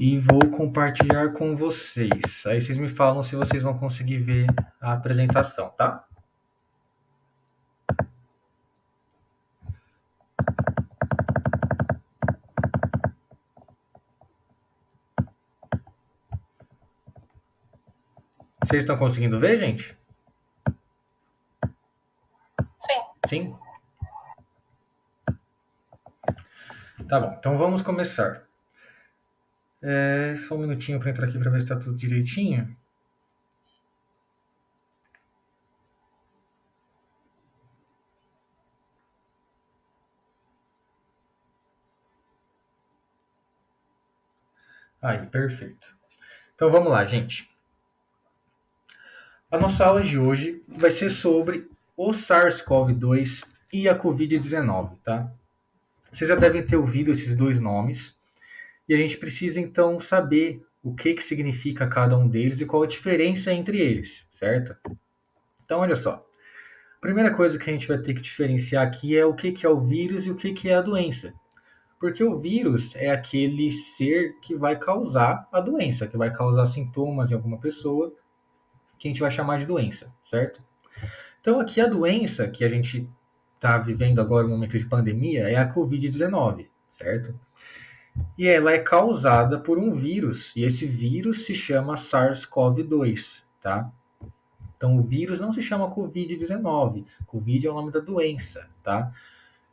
e vou compartilhar com vocês. Aí vocês me falam se vocês vão conseguir ver a apresentação, tá? Vocês estão conseguindo ver, gente? Sim? Tá bom, então vamos começar. Só um minutinho para entrar aqui para ver se está tudo direitinho. Aí, perfeito. Então vamos lá, gente. A nossa aula de hoje vai ser sobre o SARS-CoV-2 e a Covid-19, tá? Vocês já devem ter ouvido esses dois nomes e a gente precisa então saber o que significa cada um deles e qual a diferença entre eles, certo? Então, olha só. A primeira coisa que a gente vai ter que diferenciar aqui é o que é o vírus e o que é a doença. Porque o vírus é aquele ser que vai causar a doença, que vai causar sintomas em alguma pessoa, que a gente vai chamar de doença, certo? Então, aqui a doença que a gente está vivendo agora no momento de pandemia é a Covid-19, certo? E ela é causada por um vírus, e esse vírus se chama SARS-CoV-2, tá? Então, o vírus não se chama Covid-19, Covid é o nome da doença, tá?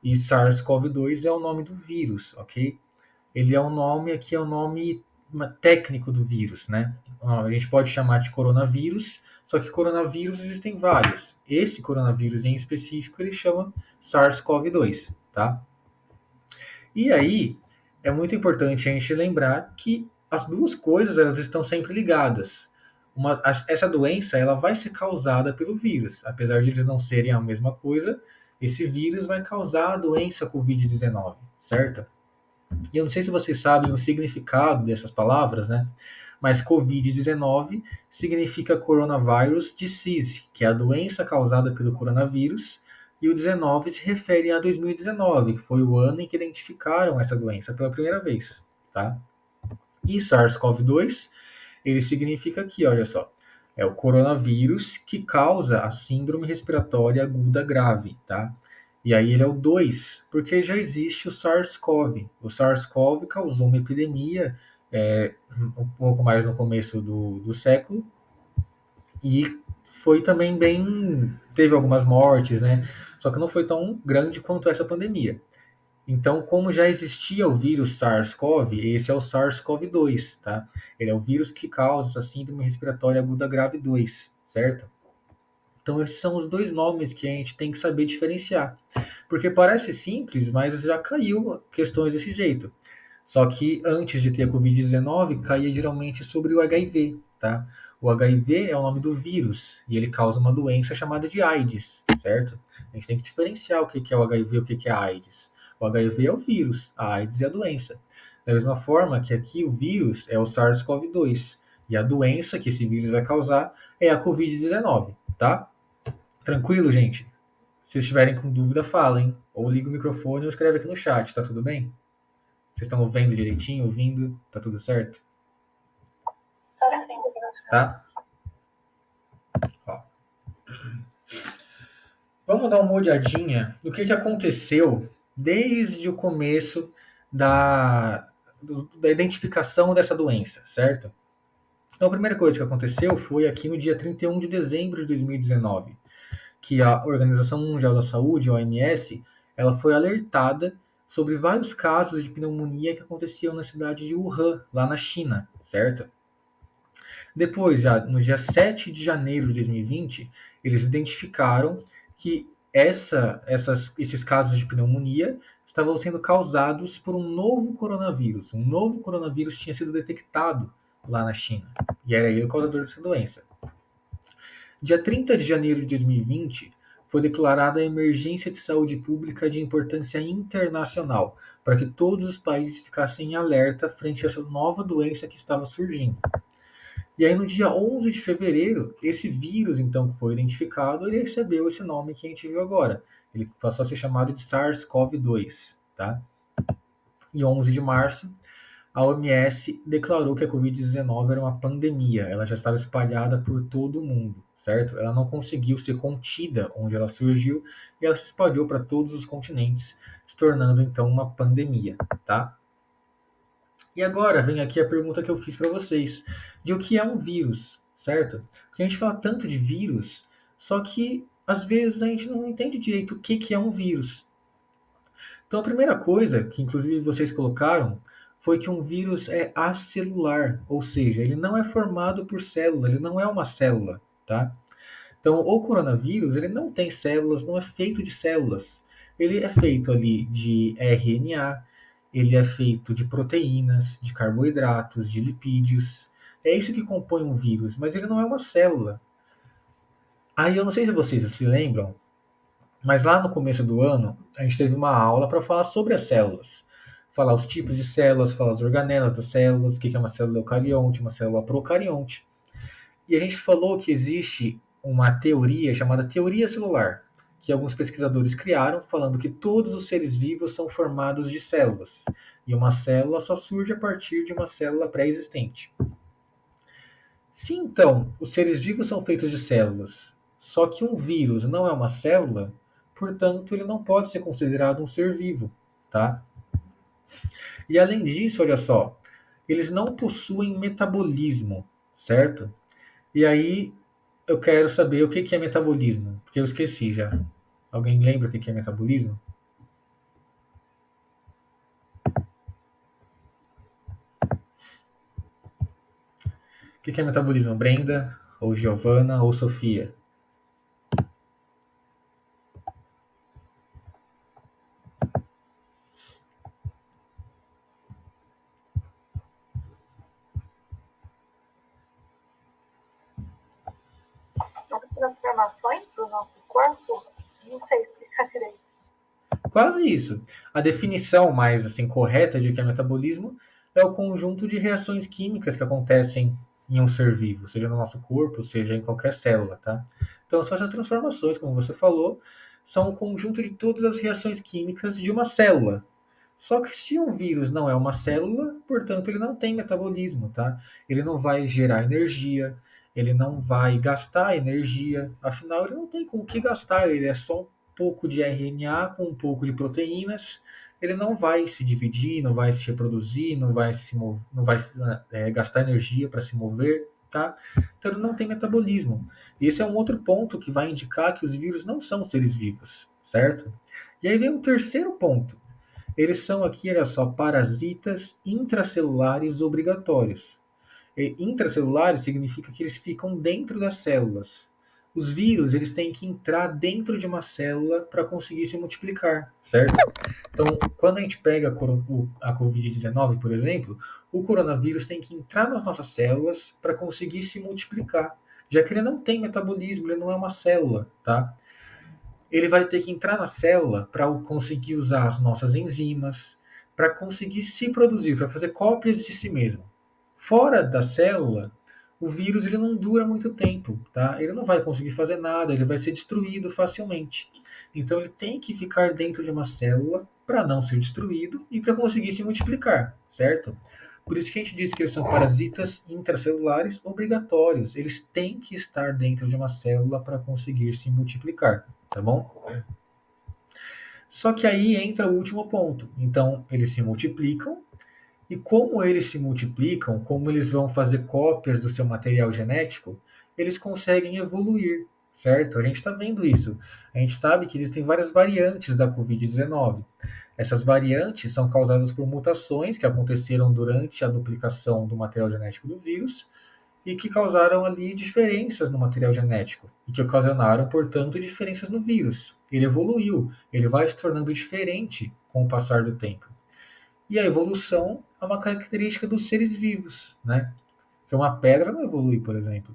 E SARS-CoV-2 é o nome do vírus, ok? Ele é o nome, aqui é o nome técnico do vírus, né? A gente pode chamar de coronavírus, só que coronavírus existem vários. Esse coronavírus em específico ele chama SARS-CoV-2, tá? E aí é muito importante a gente lembrar que as duas coisas elas estão sempre ligadas. Essa doença ela vai ser causada pelo vírus, apesar de eles não serem a mesma coisa. Esse vírus vai causar a doença Covid-19, certo? E eu não sei se vocês sabem o significado dessas palavras, né? Mas Covid-19 significa Coronavirus Disease, que é a doença causada pelo coronavírus, e o 19 se refere a 2019, que foi o ano em que identificaram essa doença pela primeira vez, tá? E SARS-CoV-2, ele significa aqui, olha só, é o coronavírus que causa a síndrome respiratória aguda grave, tá? E aí ele é o 2, porque já existe o SARS-CoV. O SARS-CoV causou uma epidemia um pouco mais no começo do século e foi também bem. Teve algumas mortes, né? Só que não foi tão grande quanto essa pandemia. Então, como já existia o vírus SARS-CoV, esse é o SARS-CoV-2, tá? Ele é o vírus que causa essa síndrome respiratória aguda grave 2, certo? Então, esses são os dois nomes que a gente tem que saber diferenciar. Porque parece simples, mas já caiu questões desse jeito. Só que antes de ter a Covid-19, caía geralmente sobre o HIV, tá? O HIV é o nome do vírus e ele causa uma doença chamada de AIDS, certo? A gente tem que diferenciar o que é o HIV e o que é a AIDS. O HIV é o vírus, a AIDS é a doença. Da mesma forma que aqui o vírus é o SARS-CoV-2 e a doença que esse vírus vai causar é a Covid-19, tá? Tranquilo, gente? Se estiverem com dúvida, falem. Ou liga o microfone ou escreve aqui no chat, tá tudo bem? Vocês estão vendo direitinho, ouvindo? Tá tudo certo? Tá? Ó. Vamos dar uma olhadinha do que aconteceu desde o começo da identificação dessa doença, certo? Então, a primeira coisa que aconteceu foi aqui no dia 31 de dezembro de 2019, que a Organização Mundial da Saúde, a OMS, ela foi alertada sobre vários casos de pneumonia que aconteciam na cidade de Wuhan, lá na China, certo? Depois, já no dia 7 de janeiro de 2020, eles identificaram que esses casos de pneumonia estavam sendo causados por um novo coronavírus. Um novo coronavírus tinha sido detectado lá na China. E era ele o causador dessa doença. Dia 30 de janeiro de 2020, foi declarada a emergência de saúde pública de importância internacional, para que todos os países ficassem em alerta frente a essa nova doença que estava surgindo. E aí, no dia 11 de fevereiro, esse vírus, então, que foi identificado, ele recebeu esse nome que a gente viu agora. Ele passou a ser chamado de SARS-CoV-2, tá? E 11 de março, a OMS declarou que a Covid-19 era uma pandemia, ela já estava espalhada por todo o mundo, certo? Ela não conseguiu ser contida onde ela surgiu e ela se espalhou para todos os continentes, se tornando então uma pandemia, tá? E agora vem aqui a pergunta que eu fiz para vocês, de o que é um vírus, certo? Porque a gente fala tanto de vírus, só que às vezes a gente não entende direito o que é um vírus. Então, a primeira coisa, que inclusive vocês colocaram, foi que um vírus é acelular, ou seja, ele não é formado por célula, ele não é uma célula, tá? Então, o coronavírus, ele não tem células, não é feito de células. Ele é feito ali de RNA, ele é feito de proteínas, de carboidratos, de lipídios. É isso que compõe um vírus, mas ele não é uma célula. Aí eu não sei se vocês se lembram, mas lá no começo do ano, a gente teve uma aula para falar sobre as células. Falar os tipos de células, falar as organelas das células, o que é uma célula eucarionte, uma célula procarionte. E a gente falou que existe uma teoria chamada teoria celular, que alguns pesquisadores criaram, falando que todos os seres vivos são formados de células. E uma célula só surge a partir de uma célula pré-existente. Se então os seres vivos são feitos de células, só que um vírus não é uma célula, portanto ele não pode ser considerado um ser vivo, tá? E além disso, olha só, eles não possuem metabolismo, certo? E aí eu quero saber o que é metabolismo, porque eu esqueci já. Alguém lembra o que é metabolismo? O que é metabolismo? Brenda, ou Giovana, ou Sofia? As transformações do nosso corpo, não sei explicar direito. Quase isso. A definição mais assim correta de que é metabolismo é o conjunto de reações químicas que acontecem em um ser vivo, seja no nosso corpo, seja em qualquer célula, tá? Então, são essas transformações, como você falou, são o conjunto de todas as reações químicas de uma célula. Só que se um vírus não é uma célula, portanto, ele não tem metabolismo, tá? Ele não vai gerar energia, ele não vai gastar energia, afinal, ele não tem com o que gastar, ele é só um pouco de RNA com um pouco de proteínas, ele não vai se dividir, não vai se reproduzir, não vai se mover, não vai gastar energia para se mover, tá? Então ele não tem metabolismo. E esse é um outro ponto que vai indicar que os vírus não são seres vivos, certo? E aí vem o terceiro ponto. Eles são aqui, olha só, parasitas intracelulares obrigatórios. E intracelulares significa que eles ficam dentro das células. Os vírus, eles têm que entrar dentro de uma célula para conseguir se multiplicar, certo? Então, quando a gente pega a Covid-19, por exemplo, o coronavírus tem que entrar nas nossas células para conseguir se multiplicar, já que ele não tem metabolismo, ele não é uma célula, tá? Ele vai ter que entrar na célula para conseguir usar as nossas enzimas, para conseguir se produzir, para fazer cópias de si mesmo. Fora da célula, o vírus ele não dura muito tempo, tá? Ele não vai conseguir fazer nada, ele vai ser destruído facilmente. Então ele tem que ficar dentro de uma célula para não ser destruído e para conseguir se multiplicar, certo? Por isso que a gente diz que eles são parasitas intracelulares obrigatórios. Eles têm que estar dentro de uma célula para conseguir se multiplicar, tá bom? Só que aí entra o último ponto. Então, eles se multiplicam, e como eles se multiplicam, como eles vão fazer cópias do seu material genético, eles conseguem evoluir, certo? A gente está vendo isso. A gente sabe que existem várias variantes da Covid-19. Essas variantes são causadas por mutações que aconteceram durante a duplicação do material genético do vírus e que causaram ali diferenças no material genético e que ocasionaram, portanto, diferenças no vírus. Ele evoluiu, ele vai se tornando diferente com o passar do tempo. E a evolução é uma característica dos seres vivos, né? Que uma pedra não evolui, por exemplo.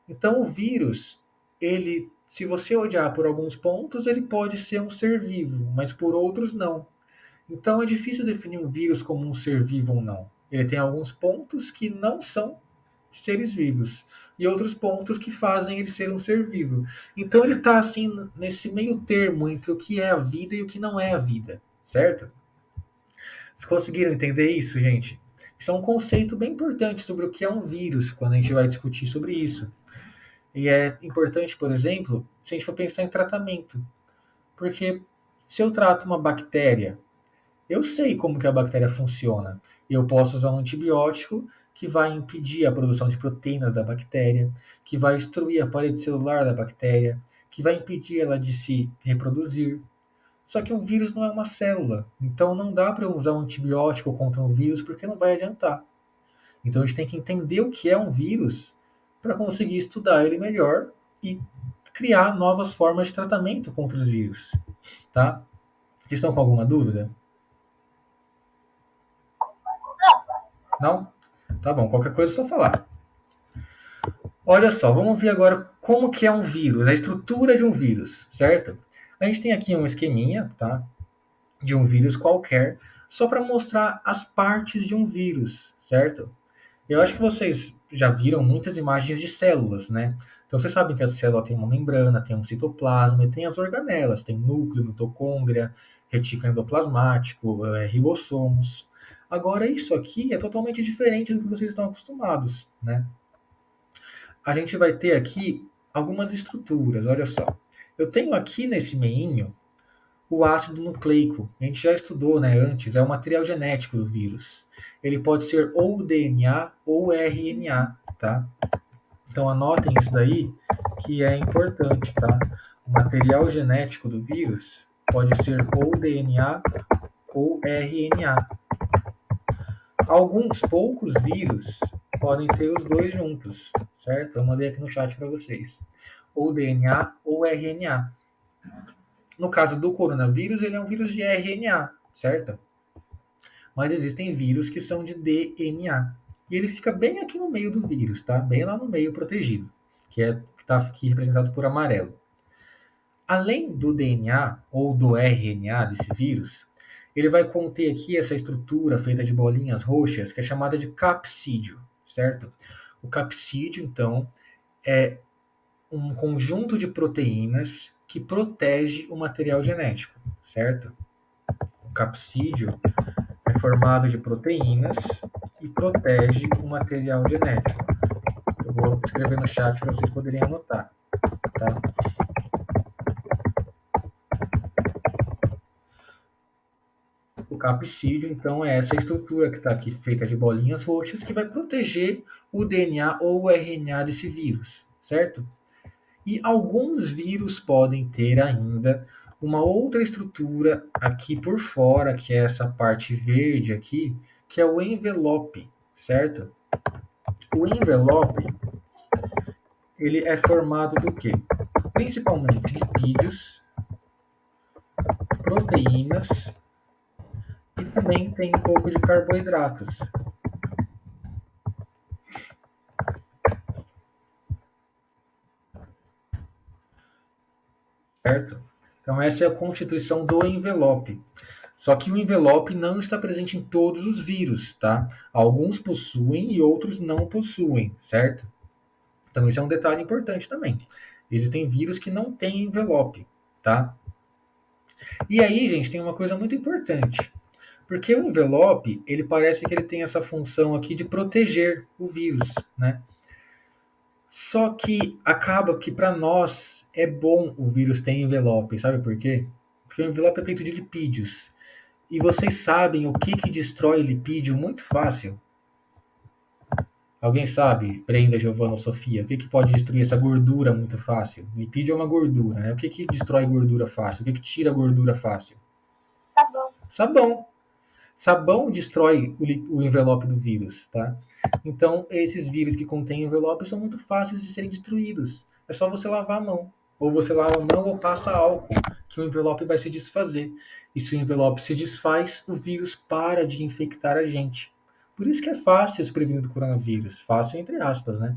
Então, o vírus, ele, se você olhar por alguns pontos, ele pode ser um ser vivo, mas por outros não. Então, é difícil definir um vírus como um ser vivo ou não. Ele tem alguns pontos que não são seres vivos e outros pontos que fazem ele ser um ser vivo. Então, ele está assim nesse meio termo entre o que é a vida e o que não é a vida, certo? Vocês conseguiram entender isso, gente? Isso é um conceito bem importante sobre o que é um vírus, quando a gente vai discutir sobre isso. E é importante, por exemplo, se a gente for pensar em tratamento. Porque se eu trato uma bactéria, eu sei como que a bactéria funciona. Eu posso usar um antibiótico que vai impedir a produção de proteínas da bactéria, que vai destruir a parede celular da bactéria, que vai impedir ela de se reproduzir. Só que um vírus não é uma célula, então não dá para eu usar um antibiótico contra um vírus porque não vai adiantar. Então a gente tem que entender o que é um vírus para conseguir estudar ele melhor e criar novas formas de tratamento contra os vírus, tá? Vocês estão com alguma dúvida? Não? Tá bom, qualquer coisa é só falar. Olha só, vamos ver agora como que é um vírus, a estrutura de um vírus, certo? A gente tem aqui um esqueminha, tá? De um vírus qualquer, só para mostrar as partes de um vírus, certo? Eu acho que vocês já viram muitas imagens de células, né? Então vocês sabem que a célula tem uma membrana, tem um citoplasma e tem as organelas, tem núcleo, mitocôndria, retículo endoplasmático, ribossomos. Agora isso aqui é totalmente diferente do que vocês estão acostumados, né? A gente vai ter aqui algumas estruturas, olha só. Eu tenho aqui nesse meinho o ácido nucleico. A gente já estudou, né, antes, é o material genético do vírus. Ele pode ser ou DNA ou RNA, tá? Então anotem isso daí, que é importante, tá? O material genético do vírus pode ser ou DNA ou RNA. Alguns poucos vírus podem ter os dois juntos, certo? Eu mandei aqui no chat para vocês. Ou DNA ou RNA. No caso do coronavírus, ele é um vírus de RNA, certo? Mas existem vírus que são de DNA. E ele fica bem aqui no meio do vírus, tá? Bem lá no meio protegido, que está aqui representado por amarelo. Além do DNA ou do RNA desse vírus, ele vai conter aqui essa estrutura feita de bolinhas roxas, que é chamada de capsídio, certo? O capsídio, então, é um conjunto de proteínas que protege o material genético, certo? O capsídio é formado de proteínas e protege o material genético. Eu vou escrever no chat para vocês poderem anotar, tá? O capsídio, então, é essa estrutura que está aqui feita de bolinhas roxas que vai proteger o DNA ou o RNA desse vírus, certo? E alguns vírus podem ter ainda uma outra estrutura aqui por fora, que é essa parte verde aqui, que é o envelope, certo? O envelope, ele é formado do quê? Principalmente lipídios, proteínas e também tem um pouco de carboidratos, certo? Então essa é a constituição do envelope. Só que o envelope não está presente em todos os vírus, tá? Alguns possuem e outros não possuem, certo? Então isso é um detalhe importante também. Existem vírus que não têm envelope, tá? E aí, gente, tem uma coisa muito importante. Porque o envelope, ele parece que ele tem essa função aqui de proteger o vírus, né? Só que acaba que para nós é bom o vírus ter envelope, sabe por quê? Porque o envelope é feito de lipídios. E vocês sabem o que, que destrói lipídio muito fácil? Alguém sabe, Brenda, Giovana ou Sofia, o que, que pode destruir essa gordura muito fácil? Lipídio é uma gordura, né? O que, que destrói gordura fácil? O que, que tira gordura fácil? Sabão. Sabão. Sabão destrói o envelope do vírus, tá? Então, esses vírus que contêm envelope são muito fáceis de serem destruídos. É só você lavar a mão. Ou você lava a mão ou passa álcool, que o envelope vai se desfazer. E se o envelope se desfaz, o vírus para de infectar a gente. Por isso que é fácil se prevenir do coronavírus. Fácil entre aspas, né?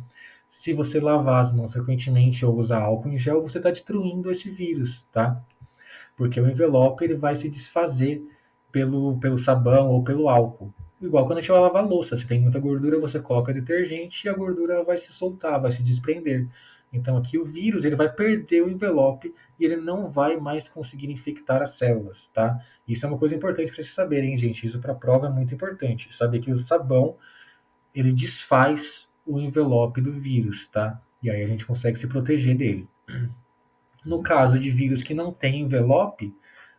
Se você lavar as mãos frequentemente ou usar álcool em gel, você está destruindo esse vírus, tá? Porque o envelope ele vai se desfazer pelo sabão ou pelo álcool. Igual quando a gente vai lavar a louça, se tem muita gordura, você coloca detergente e a gordura vai se soltar, vai se desprender. Então aqui o vírus ele vai perder o envelope e ele não vai mais conseguir infectar as células, tá? Isso é uma coisa importante para vocês saberem, gente. Isso para a prova é muito importante. Saber que o sabão ele desfaz o envelope do vírus, tá? E aí a gente consegue se proteger dele. No caso de vírus que não tem envelope,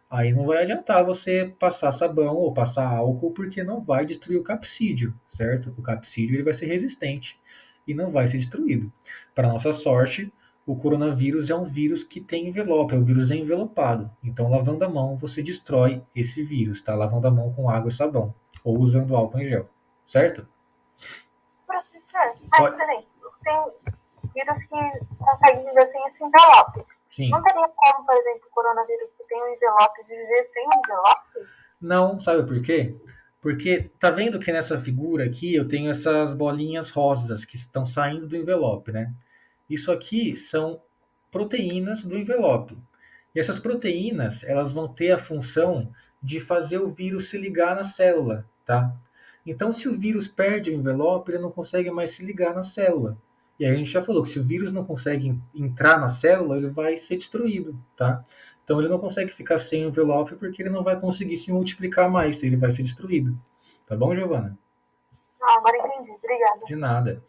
aí não vai adiantar você passar sabão ou passar álcool, porque não vai destruir o capsídeo, certo? O capsídeo ele vai ser resistente e não vai ser destruído. Para nossa sorte, o coronavírus é um vírus que tem envelope, é um vírus envelopado. Então, lavando a mão, você destrói esse vírus, tá? Lavando a mão com água e sabão, ou usando álcool em gel, certo? Professor, Pode... excelente. Tem vírus que conseguem viver sem esse envelope. Sim. Não teria como, por exemplo, o coronavírus que tem um envelope viver sem um envelope? Não, sabe por quê? Porque tá vendo que nessa figura aqui eu tenho essas bolinhas rosas que estão saindo do envelope, né? Isso aqui são proteínas do envelope. E essas proteínas, elas vão ter a função de fazer o vírus se ligar na célula, tá? Então, se o vírus perde o envelope, ele não consegue mais se ligar na célula. E aí a gente já falou que se o vírus não consegue entrar na célula, ele vai ser destruído, tá? Então ele não consegue ficar sem o envelope porque ele não vai conseguir se multiplicar mais, ele vai ser destruído. Tá bom, Giovana? Ah, agora entendi. Obrigada. De nada.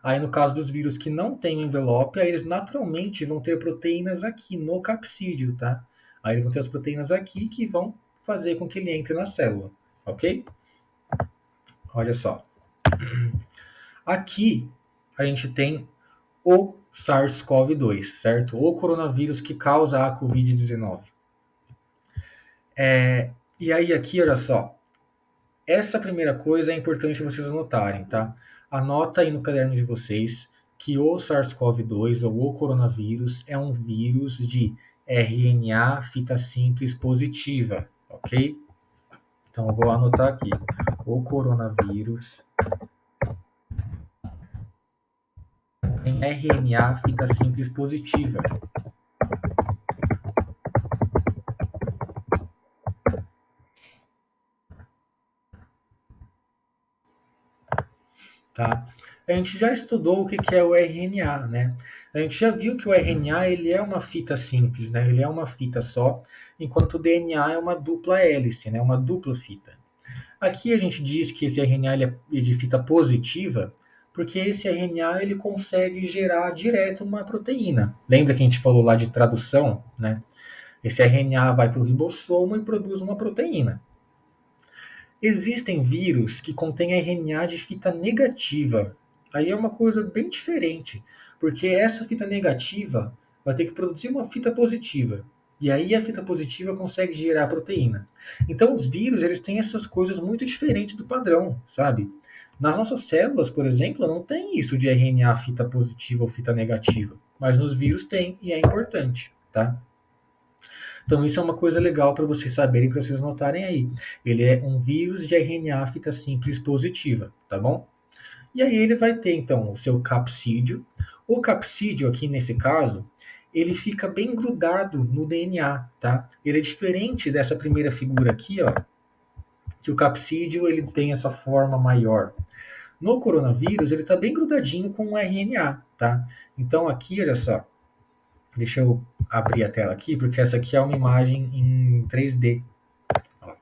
Aí no caso dos vírus que não têm envelope, aí eles naturalmente vão ter proteínas aqui no capsídeo, tá? Aí eles vão ter as proteínas aqui que vão fazer com que ele entre na célula, ok? Olha só. Aqui a gente tem o SARS-CoV-2, certo? O coronavírus que causa a Covid-19. E aí aqui, olha só. Essa primeira coisa é importante vocês anotarem, tá? Anota aí no caderno de vocês que o SARS-CoV-2 ou o coronavírus é um vírus de RNA fita simples positiva, ok? Então eu vou anotar aqui. O coronavírus tem RNA fita simples positiva. Tá? A gente já estudou o que é o RNA, né? A gente já viu que o RNA ele é uma fita simples, né? Ele é uma fita só, enquanto o DNA é uma dupla hélice, né? Uma dupla fita. Aqui a gente diz que esse RNA ele é de fita positiva, porque esse RNA ele consegue gerar direto uma proteína. Lembra que a gente falou lá de tradução, né? Esse RNA vai para o ribossomo e produz uma proteína. Existem vírus que contêm RNA de fita negativa. Aí é uma coisa bem diferente, porque essa fita negativa vai ter que produzir uma fita positiva. E aí a fita positiva consegue gerar proteína. Então os vírus, eles têm essas coisas muito diferentes do padrão, sabe? Nas nossas células, por exemplo, não tem isso de RNA fita positiva ou fita negativa, mas nos vírus tem e é importante, tá? Então isso é uma coisa legal para vocês saberem, para vocês notarem aí. Ele é um vírus de RNA fita simples positiva, tá bom? E aí ele vai ter então o seu capsídeo. O capsídeo aqui nesse caso, ele fica bem grudado no DNA, tá? Ele é diferente dessa primeira figura aqui, ó, que o capsídeo ele tem essa forma maior. No coronavírus, ele está bem grudadinho com o RNA, tá? Então aqui, olha só, deixa eu abrir a tela aqui, porque essa aqui é uma imagem em 3D, ó,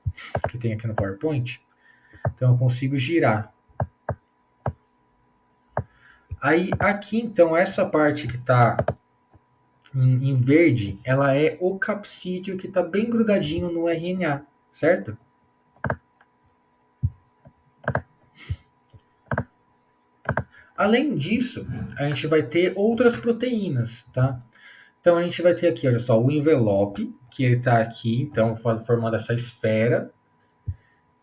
que tem aqui no PowerPoint. Então eu consigo girar. Aí aqui, então, essa parte que está em verde, ela é o capsídeo que está bem grudadinho no RNA, certo? Além disso, a gente vai ter outras proteínas, tá? Então a gente vai ter aqui, olha só, o envelope, que ele está aqui, então formando essa esfera,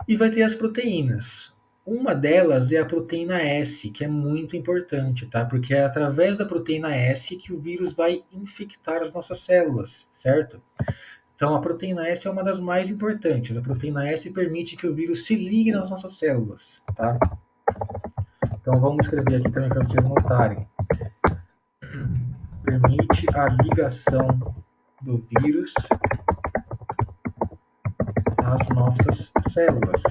e vai ter as proteínas. Uma delas é a proteína S, que é muito importante, tá? Porque é através da proteína S que o vírus vai infectar as nossas células, certo? Então a proteína S é uma das mais importantes. A proteína S permite que o vírus se ligue nas nossas células, tá? Então vamos escrever aqui também para vocês notarem. Permite a ligação do vírus às nossas células.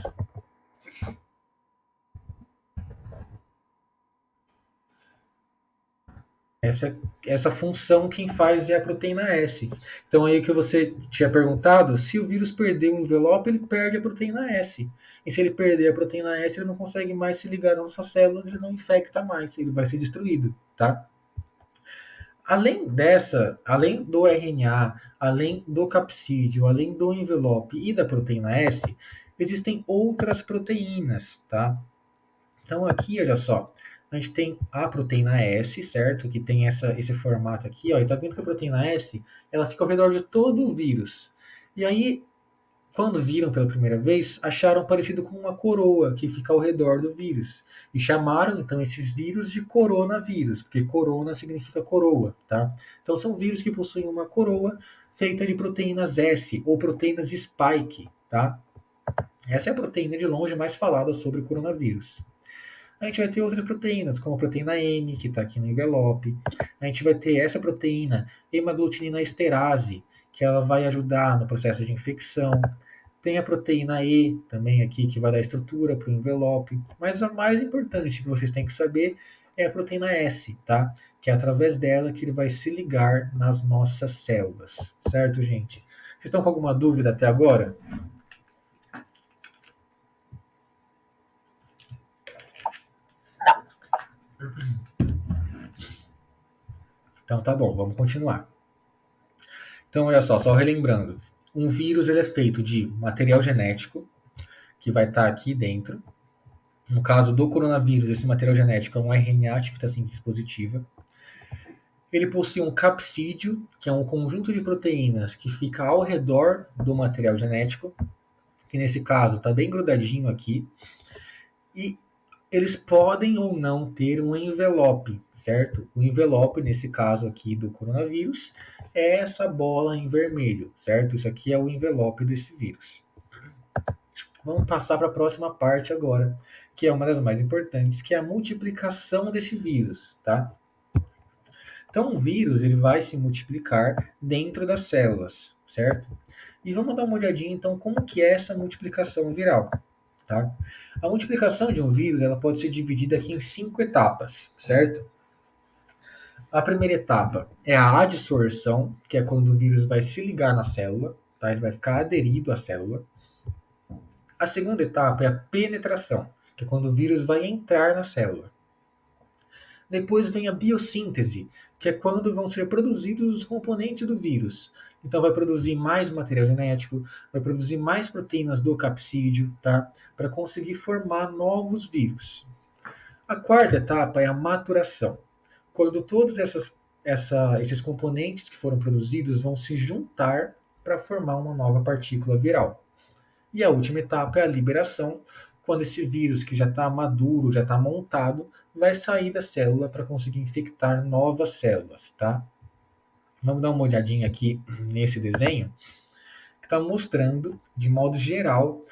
Essa função quem faz é a proteína S. Então aí que você tinha perguntado, se o vírus perder o envelope, ele perde a proteína S. E se ele perder a proteína S, ele não consegue mais se ligar nas nossas células, ele não infecta mais, ele vai ser destruído, tá? Além do RNA, além do capsídeo, além do envelope e da proteína S, existem outras proteínas, tá? Então aqui, olha só, a gente tem a proteína S, certo? Que tem esse formato aqui, ó. E tá vendo que a proteína S, ela fica ao redor de todo o vírus. E aí, quando viram pela primeira vez, acharam parecido com uma coroa que fica ao redor do vírus. E chamaram, então, esses vírus de coronavírus, porque corona significa coroa, tá? Então são vírus que possuem uma coroa feita de proteínas S, ou proteínas spike, tá? Essa é a proteína de longe mais falada sobre o coronavírus. A gente vai ter outras proteínas, como a proteína M, que está aqui no envelope. A gente vai ter essa proteína, hemaglutinina esterase, que ela vai ajudar no processo de infecção. Tem a proteína E também aqui, que vai dar estrutura para o envelope. Mas a mais importante que vocês têm que saber é a proteína S, tá? Que é através dela que ele vai se ligar nas nossas células. Certo, gente? Vocês estão com alguma dúvida até agora? Então tá bom, vamos continuar. Então, olha só relembrando. Um vírus ele é feito de material genético, que vai estar aqui dentro. No caso do coronavírus, esse material genético é um RNA de fita síntese positiva. Ele possui um capsídeo, que é um conjunto de proteínas que fica ao redor do material genético, que nesse caso está bem grudadinho aqui. E eles podem ou não ter um envelope, certo? O envelope, nesse caso aqui do coronavírus, é essa bola em vermelho, certo? Isso aqui é o envelope desse vírus. Vamos passar para a próxima parte agora, que é uma das mais importantes, que é a multiplicação desse vírus, tá? Então, o vírus ele vai se multiplicar dentro das células, certo? E vamos dar uma olhadinha, então, como que é essa multiplicação viral, tá? A multiplicação de um vírus ela pode ser dividida aqui em 5 etapas, certo? A primeira etapa é a adsorção, que é quando o vírus vai se ligar na célula, tá? Ele vai ficar aderido à célula. A segunda etapa é a penetração, que é quando o vírus vai entrar na célula. Depois vem a biossíntese, que é quando vão ser produzidos os componentes do vírus. Então vai produzir mais material genético, vai produzir mais proteínas do capsídeo, tá? Para conseguir formar novos vírus. A quarta etapa é a maturação, quando todos esses componentes que foram produzidos vão se juntar para formar uma nova partícula viral. E a última etapa é a liberação, quando esse vírus que já está maduro, já está montado, vai sair da célula para conseguir infectar novas células, tá? Vamos dar uma olhadinha aqui nesse desenho, que está mostrando, de modo geral,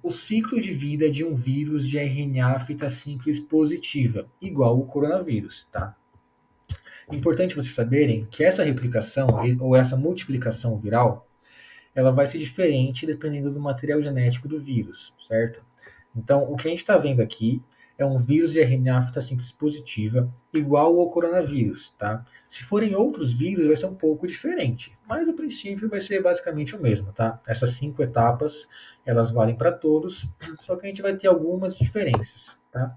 o ciclo de vida de um vírus de RNA fita simples positiva, igual o coronavírus, tá? É importante vocês saberem que essa replicação ou essa multiplicação viral, ela vai ser diferente dependendo do material genético do vírus, certo? Então, o que a gente está vendo aqui é um vírus de RNA fita simples positiva, igual ao coronavírus, tá? Se forem outros vírus, vai ser um pouco diferente, mas o princípio vai ser basicamente o mesmo, tá? Essas 5 etapas, elas valem para todos, só que a gente vai ter algumas diferenças, tá?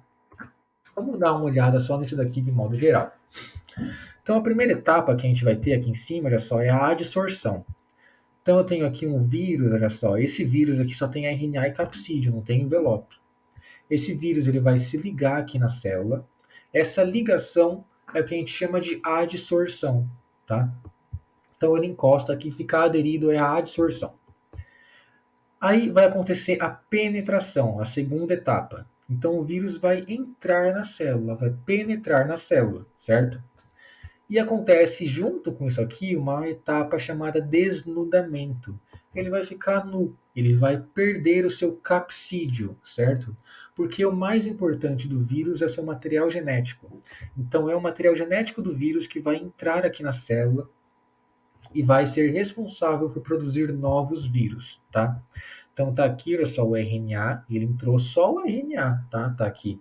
Vamos dar uma olhada só nisso daqui de modo geral. Então, a primeira etapa que a gente vai ter aqui em cima, olha só, é a adsorção. Então, eu tenho aqui um vírus, olha só, esse vírus aqui só tem RNA e capsídeo, não tem envelope. Esse vírus ele vai se ligar aqui na célula. Essa ligação é o que a gente chama de adsorção, tá? Então ele encosta aqui, fica aderido é a adsorção. Aí vai acontecer a penetração, a segunda etapa. Então o vírus vai entrar na célula, vai penetrar na célula, certo? E acontece junto com isso aqui uma etapa chamada desnudamento. Ele vai ficar nu, ele vai perder o seu capsídeo, certo? Porque o mais importante do vírus é o seu material genético. Então é o material genético do vírus que vai entrar aqui na célula e vai ser responsável por produzir novos vírus, tá? Então tá aqui, olha só o RNA, ele entrou só o RNA, tá? Tá aqui.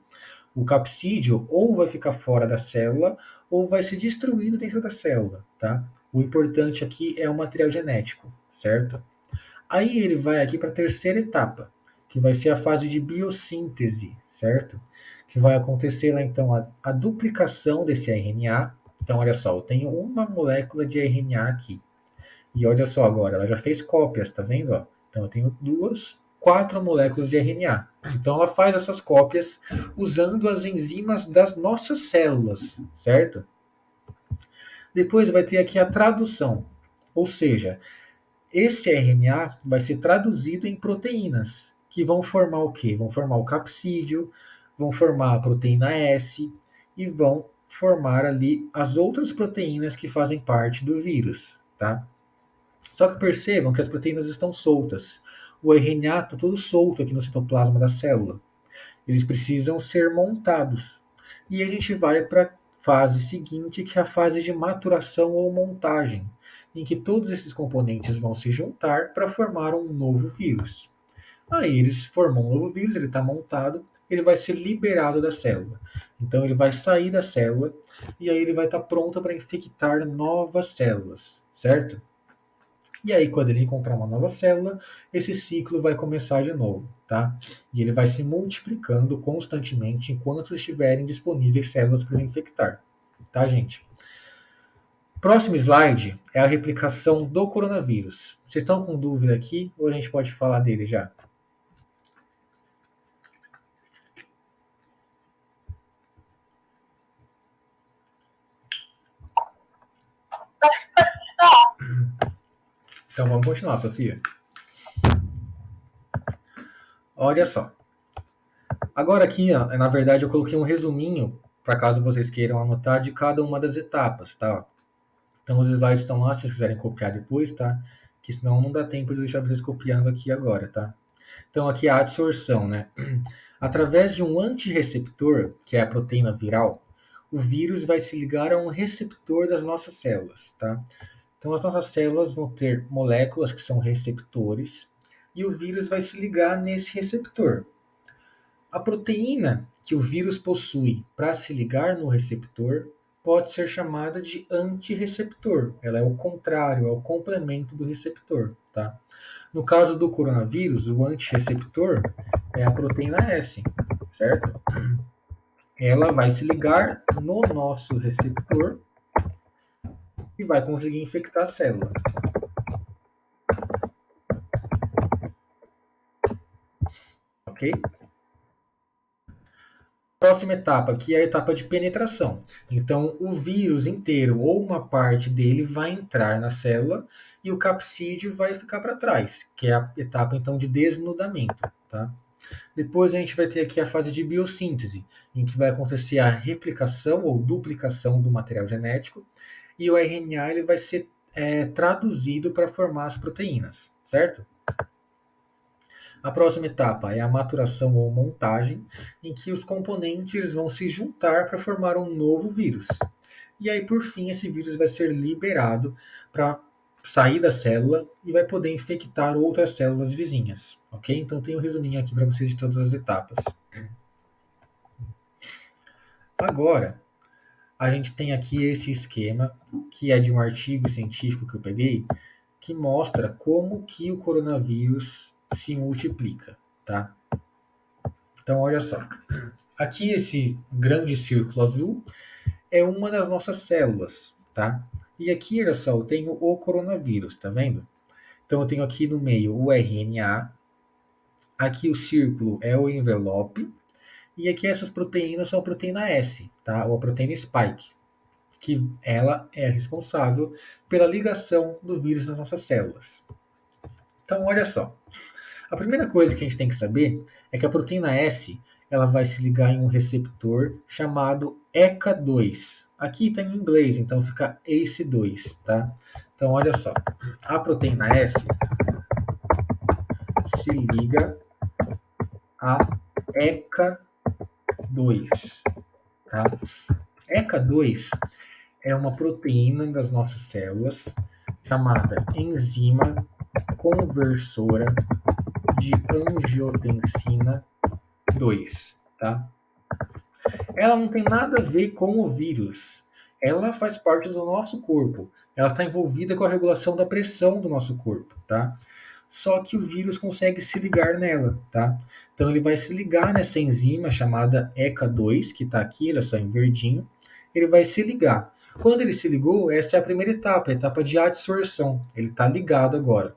O capsídeo ou vai ficar fora da célula ou vai ser destruído dentro da célula, tá? O importante aqui é o material genético, certo? Aí ele vai aqui para a terceira etapa, que vai ser a fase de biossíntese, certo? Que vai acontecer lá então a duplicação desse RNA. Então, olha só, eu tenho uma molécula de RNA aqui. E olha só agora, ela já fez cópias, tá vendo? Ó? Então eu tenho quatro moléculas de RNA. Então ela faz essas cópias usando as enzimas das nossas células, certo? Depois vai ter aqui a tradução, ou seja, esse RNA vai ser traduzido em proteínas, que vão formar o quê? Vão formar o capsídeo, vão formar a proteína S e vão formar ali as outras proteínas que fazem parte do vírus, tá? Só que percebam que as proteínas estão soltas. O RNA está todo solto aqui no citoplasma da célula. Eles precisam ser montados. E a gente vai para a fase seguinte, que é a fase de maturação ou montagem, em que todos esses componentes vão se juntar para formar um novo vírus. Aí eles formam um novo vírus, ele está montado, ele vai ser liberado da célula. Então ele vai sair da célula e aí ele vai estar pronto para infectar novas células, certo? E aí, quando ele encontrar uma nova célula, esse ciclo vai começar de novo, tá? E ele vai se multiplicando constantemente enquanto estiverem disponíveis células para infectar, tá, gente? Próximo slide é a replicação do coronavírus. Vocês estão com dúvida aqui ou a gente pode falar dele já? Então vamos continuar, Sofia. Olha só. Agora aqui, ó, na verdade, eu coloquei um resuminho para caso vocês queiram anotar de cada uma das etapas, tá? Então os slides estão lá, se vocês quiserem copiar depois, tá? Que senão não dá tempo de deixar vocês copiando aqui agora, tá? Então aqui a adsorção, né? Através de um antirreceptor, que é a proteína viral, o vírus vai se ligar a um receptor das nossas células, tá? Então as nossas células vão ter moléculas que são receptores e o vírus vai se ligar nesse receptor. A proteína que o vírus possui para se ligar no receptor pode ser chamada de antirreceptor. Ela é o contrário, é o complemento do receptor, tá? No caso do coronavírus, o antirreceptor é a proteína S, certo? Ela vai se ligar no nosso receptor e vai conseguir infectar a célula. Ok? Próxima etapa, que é a etapa de penetração. Então, o vírus inteiro ou uma parte dele vai entrar na célula e o capsídeo vai ficar para trás, que é a etapa então de desnudamento, tá? Depois a gente vai ter aqui a fase de biossíntese, em que vai acontecer a replicação ou duplicação do material genético e o RNA ele vai ser traduzido para formar as proteínas, certo? A próxima etapa é a maturação ou montagem, em que os componentes vão se juntar para formar um novo vírus. E aí, por fim, esse vírus vai ser liberado para sair da célula e vai poder infectar outras células vizinhas, ok? Então tem um resuminho aqui para vocês de todas as etapas. Agora, a gente tem aqui esse esquema, que é de um artigo científico que eu peguei, que mostra como que o coronavírus se multiplica, tá? Então, olha só. Aqui esse grande círculo azul é uma das nossas células, tá? E aqui, olha só, eu tenho o coronavírus, tá vendo? Então eu tenho aqui no meio o RNA, aqui o círculo é o envelope, e aqui essas proteínas são a proteína S, tá? Ou a proteína spike, que ela é responsável pela ligação do vírus nas nossas células. Então, olha só. A primeira coisa que a gente tem que saber é que a proteína S ela vai se ligar em um receptor chamado ECA2. Aqui está em inglês, então fica ACE2, tá? Então, olha só. A proteína S se liga a ECA2, tá? ECA2 é uma proteína das nossas células chamada enzima conversora de angiotensina 2, tá? Ela não tem nada a ver com o vírus. ela faz parte do nosso corpo. Ela está envolvida com a regulação da pressão do nosso corpo, tá? Só que o vírus consegue se ligar nela, tá? Então ele vai se ligar nessa enzima chamada ECA2, que está aqui, olha só, em verdinho. Ele vai se ligar. Quando ele se ligou, essa é a primeira etapa, a etapa de adsorção. Ele está ligado agora.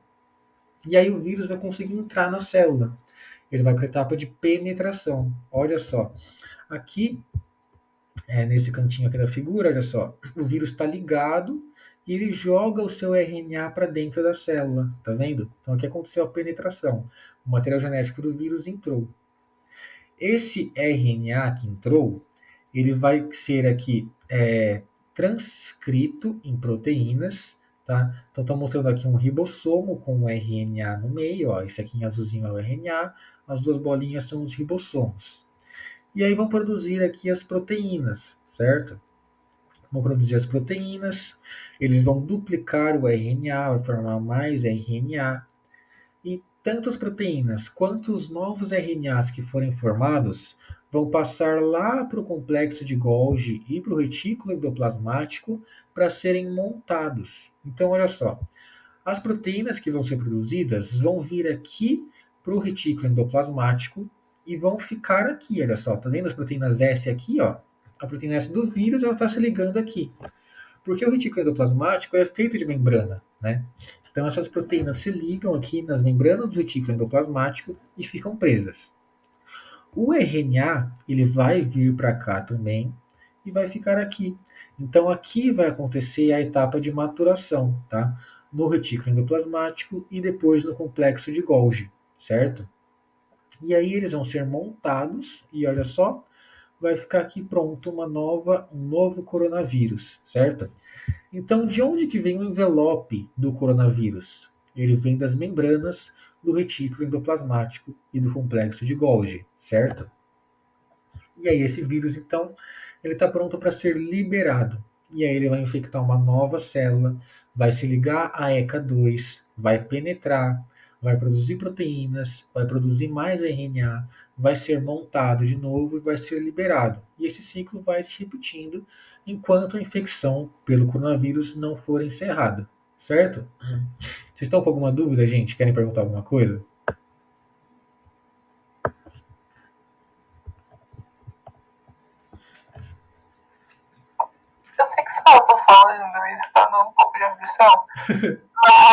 E aí o vírus vai conseguir entrar na célula. Ele vai para a etapa de penetração. Olha só. Aqui, nesse cantinho aqui da figura, olha só. O vírus está ligado e ele joga o seu RNA para dentro da célula. Tá vendo? Então aqui aconteceu a penetração. O material genético do vírus entrou. Esse RNA que entrou, ele vai ser aqui transcrito em proteínas, tá? Então estou mostrando aqui um ribossomo com um RNA no meio, ó. Esse aqui em azulzinho é o RNA, as duas bolinhas são os ribossomos. E aí vão produzir aqui as proteínas, certo? Vão produzir as proteínas, eles vão duplicar o RNA, vai formar mais RNA, e tanto as proteínas quanto os novos RNAs que forem formados vão passar lá para o complexo de Golgi e para o retículo endoplasmático para serem montados. Então, olha só, as proteínas que vão ser produzidas vão vir aqui para o retículo endoplasmático e vão ficar aqui, olha só, tá vendo as proteínas S aqui, ó? A proteína S do vírus, ela está se ligando aqui. Porque o retículo endoplasmático é feito de membrana, né? Então essas proteínas se ligam aqui nas membranas do retículo endoplasmático e ficam presas. O RNA, ele vai vir para cá também e vai ficar aqui. Então aqui vai acontecer a etapa de maturação, tá? No retículo endoplasmático e depois no complexo de Golgi, certo? E aí eles vão ser montados e olha só, vai ficar aqui pronto um novo coronavírus, certo? Então, de onde que vem o envelope do coronavírus? Ele vem das membranas do retículo endoplasmático e do complexo de Golgi, certo? E aí esse vírus, então, ele está pronto para ser liberado. E aí ele vai infectar uma nova célula, vai se ligar à ECA2, vai penetrar, vai produzir proteínas, vai produzir mais RNA, vai ser montado de novo e vai ser liberado. E esse ciclo vai se repetindo enquanto a infecção pelo coronavírus não for encerrada, certo? Vocês estão com alguma dúvida, gente? Querem perguntar alguma coisa? Eu sei que só eu tô falando, isso tá dando um pouco de ambição, mas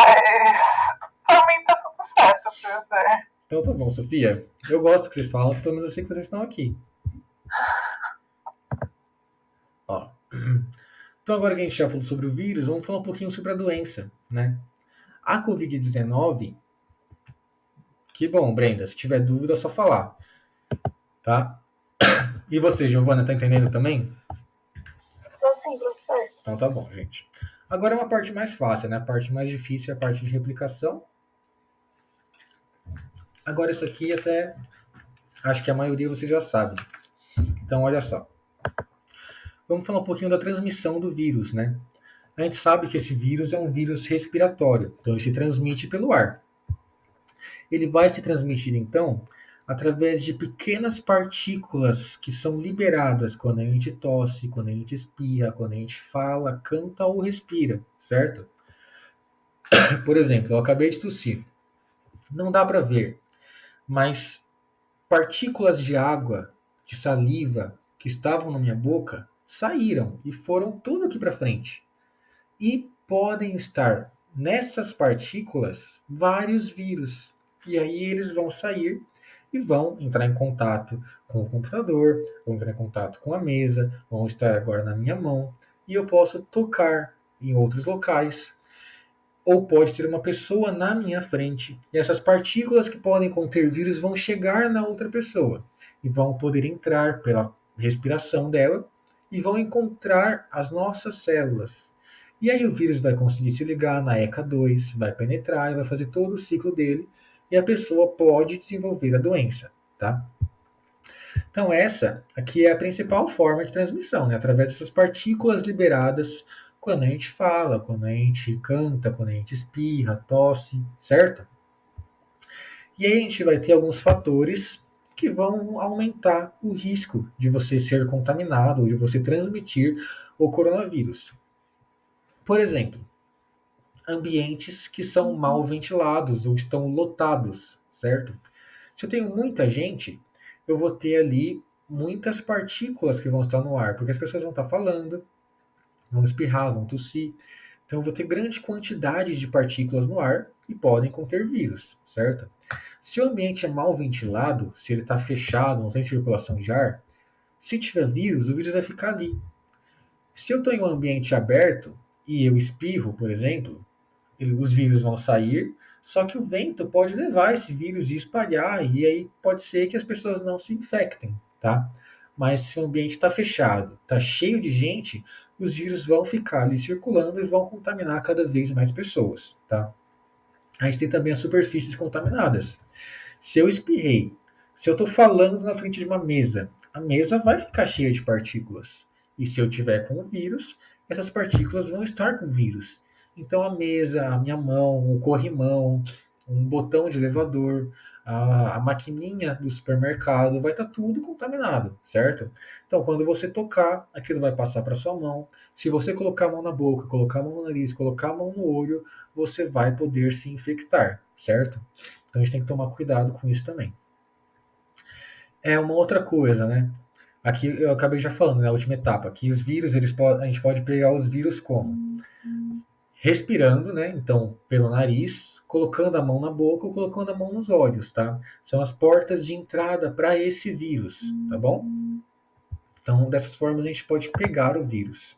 pra mim tá tudo certo, professor. Então tá bom, Sofia. Eu gosto que vocês falam, pelo menos eu sei que vocês estão aqui. Ó. Então agora que a gente já falou sobre o vírus, vamos falar um pouquinho sobre a doença, né? A Covid-19, que bom, Brenda, se tiver dúvida é só falar, tá? E você, Giovana, tá entendendo também? Então, sim, professor. Então tá bom, gente. Agora é uma parte mais fácil, né? A parte mais difícil é a parte de replicação. Agora isso aqui até acho que a maioria vocês já sabem. Então olha só. Vamos falar um pouquinho da transmissão do vírus, né? A gente sabe que esse vírus é um vírus respiratório, então ele se transmite pelo ar. Ele vai se transmitir, então, através de pequenas partículas que são liberadas quando a gente tosse, quando a gente espirra, quando a gente fala, canta ou respira, certo? Por exemplo, eu acabei de tossir. Não dá para ver, mas partículas de água, de saliva que estavam na minha boca saíram e foram tudo aqui para frente. E podem estar nessas partículas vários vírus. E aí eles vão sair e vão entrar em contato com o computador, vão entrar em contato com a mesa, vão estar agora na minha mão e eu posso tocar em outros locais. Ou pode ter uma pessoa na minha frente e essas partículas que podem conter vírus vão chegar na outra pessoa e vão poder entrar pela respiração dela e vão encontrar as nossas células. E aí o vírus vai conseguir se ligar na ECA2, vai penetrar e vai fazer todo o ciclo dele e a pessoa pode desenvolver a doença, tá? Então essa aqui é a principal forma de transmissão, né? Através dessas partículas liberadas quando a gente fala, quando a gente canta, quando a gente espirra, tosse, certo? E aí a gente vai ter alguns fatores que vão aumentar o risco de você ser contaminado ou de você transmitir o coronavírus. Por exemplo, ambientes que são mal ventilados ou estão lotados, certo? Se eu tenho muita gente, eu vou ter ali muitas partículas que vão estar no ar, porque as pessoas vão estar falando, vão espirrar, vão tossir. Então eu vou ter grande quantidade de partículas no ar e podem conter vírus, certo? Se o ambiente é mal ventilado, se ele está fechado, não tem circulação de ar, se tiver vírus, o vírus vai ficar ali. Se eu estou em um ambiente aberto e eu espirro, por exemplo, os vírus vão sair, só que o vento pode levar esse vírus e espalhar, e aí pode ser que as pessoas não se infectem, tá? Mas se o ambiente está fechado, está cheio de gente, os vírus vão ficar ali circulando e vão contaminar cada vez mais pessoas, tá? A gente tem também as superfícies contaminadas. Se eu espirrei, se eu estou falando na frente de uma mesa, a mesa vai ficar cheia de partículas. E se eu tiver com o vírus, essas partículas vão estar com o vírus. Então a mesa, a minha mão, o corrimão, um botão de elevador, a maquininha do supermercado, vai estar tudo contaminado, certo? Então quando você tocar, aquilo vai passar para sua mão. Se você colocar a mão na boca, colocar a mão no nariz, colocar a mão no olho, você vai poder se infectar, certo? Então a gente tem que tomar cuidado com isso também. É uma outra coisa, né? Aqui eu acabei já falando na última etapa, que os vírus, a gente pode pegar os vírus como? Respirando, né? Então, pelo nariz, colocando a mão na boca ou colocando a mão nos olhos, tá? São as portas de entrada para esse vírus, tá bom? Então, dessas formas a gente pode pegar o vírus.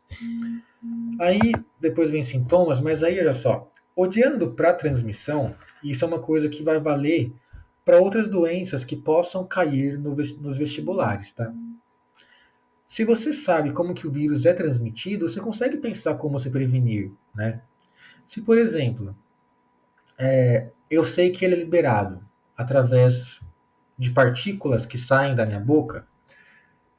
Aí, depois vem sintomas, mas aí, olha só, olhando para a transmissão, isso é uma coisa que vai valer para outras doenças que possam cair nos vestibulares, tá? Se você sabe como que o vírus é transmitido, você consegue pensar como se prevenir, né? Se, por exemplo, eu sei que ele é liberado através de partículas que saem da minha boca,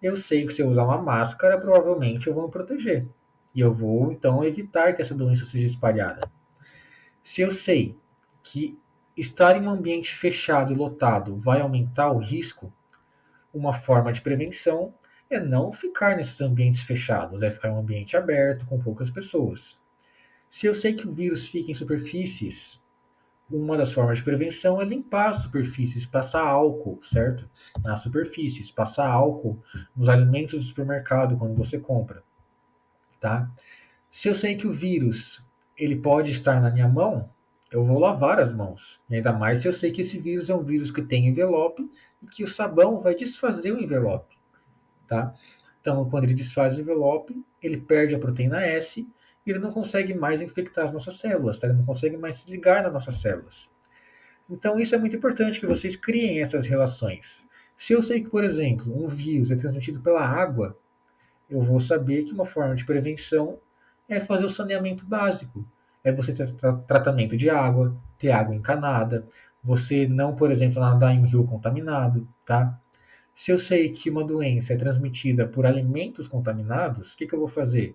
eu sei que se eu usar uma máscara, provavelmente eu vou me proteger. E eu vou, então, evitar que essa doença seja espalhada. Se eu sei que estar em um ambiente fechado e lotado vai aumentar o risco, uma forma de prevenção é não ficar nesses ambientes fechados, é ficar em um ambiente aberto com poucas pessoas. Se eu sei que o vírus fica em superfícies, uma das formas de prevenção é limpar as superfícies, passar álcool, certo? Nas superfícies, passar álcool nos alimentos do supermercado quando você compra, tá? Se eu sei que o vírus ele pode estar na minha mão, eu vou lavar as mãos. E ainda mais se eu sei que esse vírus é um vírus que tem envelope e que o sabão vai desfazer o envelope, tá? Então, quando ele desfaz o envelope, ele perde a proteína S e ele não consegue mais infectar as nossas células, tá? Ele não consegue mais se ligar nas nossas células. Então, isso é muito importante que vocês criem essas relações. Se eu sei que, por exemplo, um vírus é transmitido pela água, eu vou saber que uma forma de prevenção é fazer o saneamento básico. É você ter tratamento de água, ter água encanada, você não, por exemplo, nadar em um rio contaminado, tá? Se eu sei que uma doença é transmitida por alimentos contaminados, o que eu vou fazer?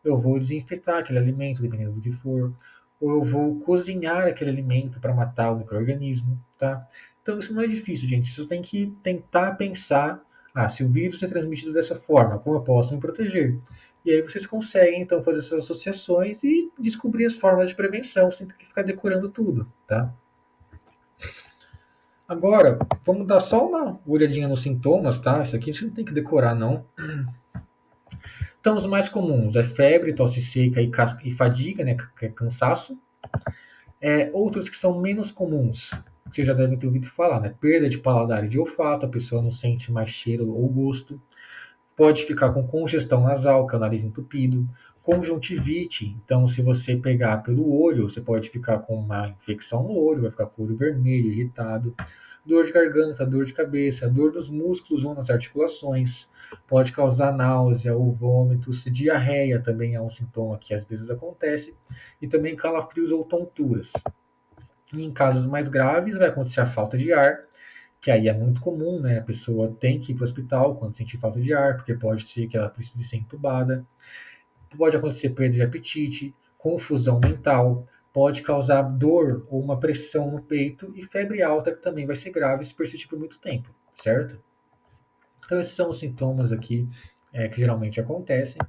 Eu vou desinfetar aquele alimento, dependendo do que for, ou eu vou cozinhar aquele alimento para matar o microorganismo, tá? Então isso não é difícil, gente. Você tem que tentar pensar, se o vírus é transmitido dessa forma, como eu posso me proteger? E aí vocês conseguem então fazer essas associações e descobrir as formas de prevenção, sem ter que ficar decorando tudo, tá? Agora, vamos dar só uma olhadinha nos sintomas, tá? Isso aqui você não tem que decorar, não. Então, os mais comuns é febre, tosse seca e fadiga, né? Que é cansaço. Outros que são menos comuns, que vocês já devem ter ouvido falar, né? Perda de paladar e de olfato, a pessoa não sente mais cheiro ou gosto. Pode ficar com congestão nasal, que é o nariz entupido. Conjuntivite, então se você pegar pelo olho, você pode ficar com uma infecção no olho, vai ficar com o olho vermelho, irritado. Dor de garganta, dor de cabeça, dor nos músculos ou nas articulações. Pode causar náusea ou vômitos. Diarreia também é um sintoma que às vezes acontece. E também calafrios ou tonturas. E em casos mais graves, vai acontecer a falta de ar, que aí é muito comum, né? A pessoa tem que ir para o hospital quando sentir falta de ar, porque pode ser que ela precise ser entubada. Pode acontecer perda de apetite, confusão mental, pode causar dor ou uma pressão no peito e febre alta, que também vai ser grave se persistir por muito tempo, certo? Então, esses são os sintomas aqui que geralmente acontecem.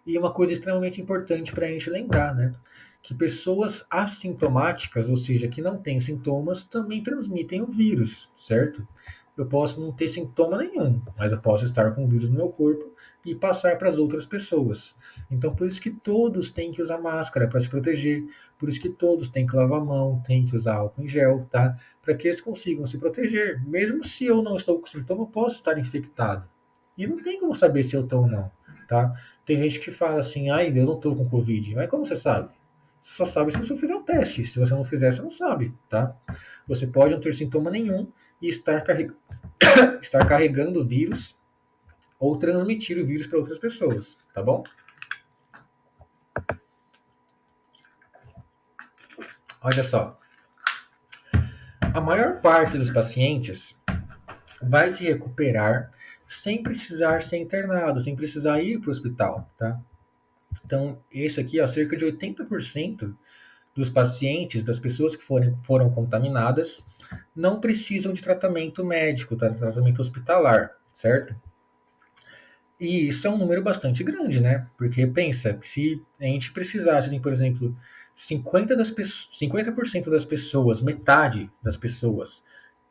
E uma coisa extremamente importante para a gente lembrar, né? Que pessoas assintomáticas, ou seja, que não têm sintomas, também transmitem o vírus, certo? Eu posso não ter sintoma nenhum, mas eu posso estar com o vírus no meu corpo e passar para as outras pessoas. Então, por isso que todos têm que usar máscara para se proteger, por isso que todos têm que lavar a mão, têm que usar álcool em gel, tá? Para que eles consigam se proteger. Mesmo se eu não estou com sintoma, eu posso estar infectado. E não tem como saber se eu estou ou não, tá? Tem gente que fala assim, ai, eu não estou com Covid. Mas como você sabe? Você só sabe se você fizer o teste. Se você não fizer, você não sabe, tá? Você pode não ter sintoma nenhum e estar carregando o vírus ou transmitir o vírus para outras pessoas, tá bom? Olha só. A maior parte dos pacientes vai se recuperar sem precisar ser internado, sem precisar ir para o hospital, tá? Então, esse aqui, ó, cerca de 80% dos pacientes, das pessoas que foram contaminadas, não precisam de tratamento médico, tá? Tratamento hospitalar, certo? E isso é um número bastante grande, né? Porque pensa que se a gente precisasse, assim, por exemplo, 50% das pessoas, metade das pessoas,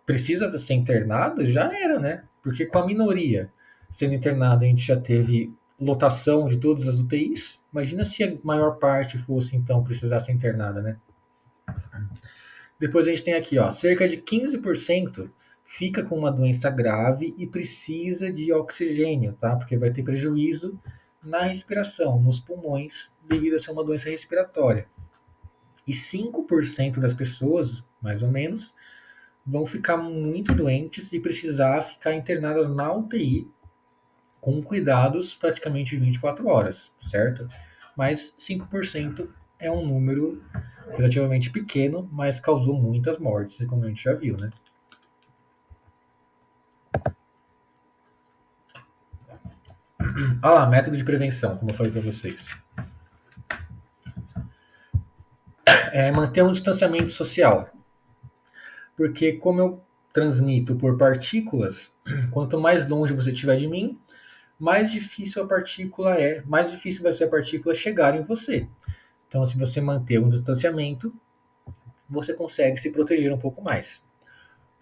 precisa ser internado, já era, né? Porque com a minoria sendo internada, a gente já teve lotação de todas as UTIs. Imagina se a maior parte fosse, então, precisar ser internada, né? Depois a gente tem aqui, ó, cerca de 15% fica com uma doença grave e precisa de oxigênio, tá? Porque vai ter prejuízo na respiração, nos pulmões, devido a ser uma doença respiratória. E 5% das pessoas, mais ou menos, vão ficar muito doentes e precisar ficar internadas na UTI com cuidados praticamente 24 horas, certo? Mas 5% é um número relativamente pequeno, mas causou muitas mortes, como a gente já viu, né? Olha lá, método de prevenção, como eu falei para vocês. É manter um distanciamento social. Porque como eu transmito por partículas, quanto mais longe você estiver de mim, mais difícil a partícula é, mais difícil vai ser a partícula chegar em você. Então, se você manter um distanciamento, você consegue se proteger um pouco mais.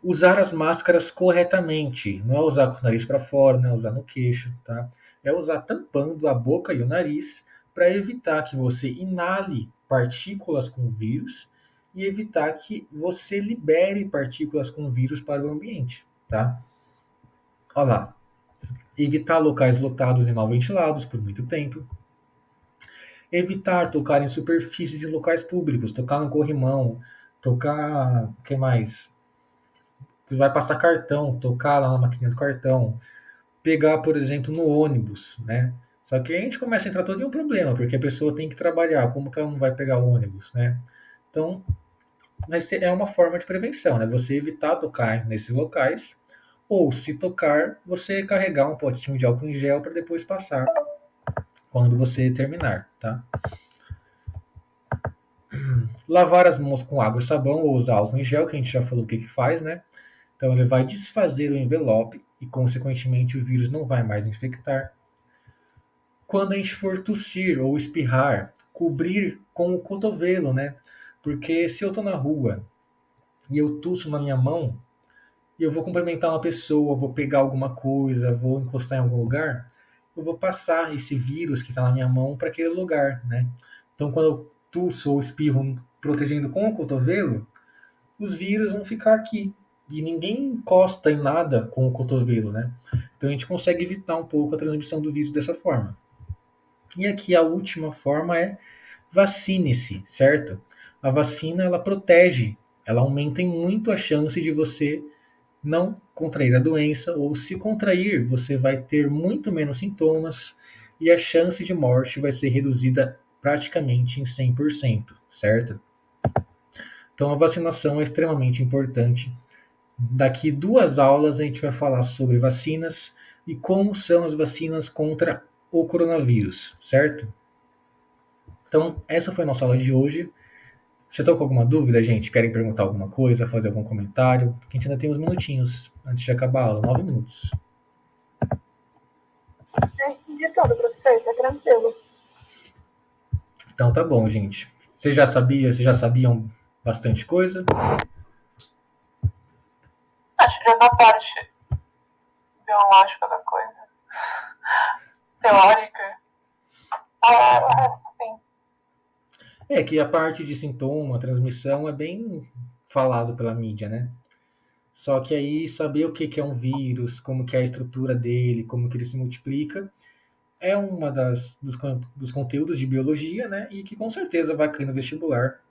Usar as máscaras corretamente, não é usar com o nariz para fora, não é usar no queixo, tá? É usar tampando a boca e o nariz para evitar que você inale partículas com vírus e evitar que você libere partículas com vírus para o ambiente, tá? Olha lá. Evitar locais lotados e mal ventilados por muito tempo. Evitar tocar em superfícies e locais públicos, tocar no corrimão, tocar, o que mais? Vai passar cartão, tocar lá na maquininha do cartão, pegar, por exemplo, no ônibus, né? Só que a gente começa a entrar todo em um problema, porque a pessoa tem que trabalhar, como que ela não vai pegar o ônibus, né? Então, é uma forma de prevenção, né? Você evitar tocar nesses locais, ou se tocar, você carregar um potinho de álcool em gel para depois passar quando você terminar, tá? Lavar as mãos com água e sabão ou usar álcool em gel, que a gente já falou o que faz, né? Então ele vai desfazer o envelope e, consequentemente, o vírus não vai mais infectar. Quando a gente for tossir ou espirrar, cobrir com o cotovelo, né? Porque se eu estou na rua e eu tuço na minha mão e eu vou cumprimentar uma pessoa, vou pegar alguma coisa, vou encostar em algum lugar, eu vou passar esse vírus que está na minha mão para aquele lugar, né? Então, quando eu tuço ou espirro protegendo com o cotovelo, os vírus vão ficar aqui. E ninguém encosta em nada com o cotovelo, né? Então a gente consegue evitar um pouco a transmissão do vírus dessa forma. E aqui a última forma é vacine-se, certo? A vacina ela protege, ela aumenta muito a chance de você não contrair a doença, ou se contrair, você vai ter muito menos sintomas e a chance de morte vai ser reduzida praticamente em 100%, certo? Então a vacinação é extremamente importante. Daqui 2 aulas a gente vai falar sobre vacinas e como são as vacinas contra o coronavírus, certo? Então, essa foi a nossa aula de hoje. Você está com alguma dúvida, gente? Querem perguntar alguma coisa, fazer algum comentário? A gente ainda tem uns minutinhos antes de acabar a aula, 9 minutos. Eu entendi tudo, professor, tá tranquilo. Então tá bom, gente. Vocês já sabiam bastante coisa? Acho que já da parte biológica da coisa. Teórica. O resto sim. É que a parte de sintoma, transmissão é bem falado pela mídia, né? Só que aí saber o que é um vírus, como que é a estrutura dele, como que ele se multiplica, é uma dos conteúdos de biologia, né? E que com certeza vai cair no vestibular.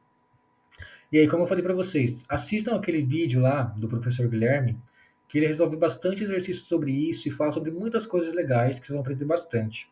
E aí, como eu falei para vocês, assistam aquele vídeo lá do professor Guilherme, que ele resolve bastante exercícios sobre isso e fala sobre muitas coisas legais que vocês vão aprender bastante.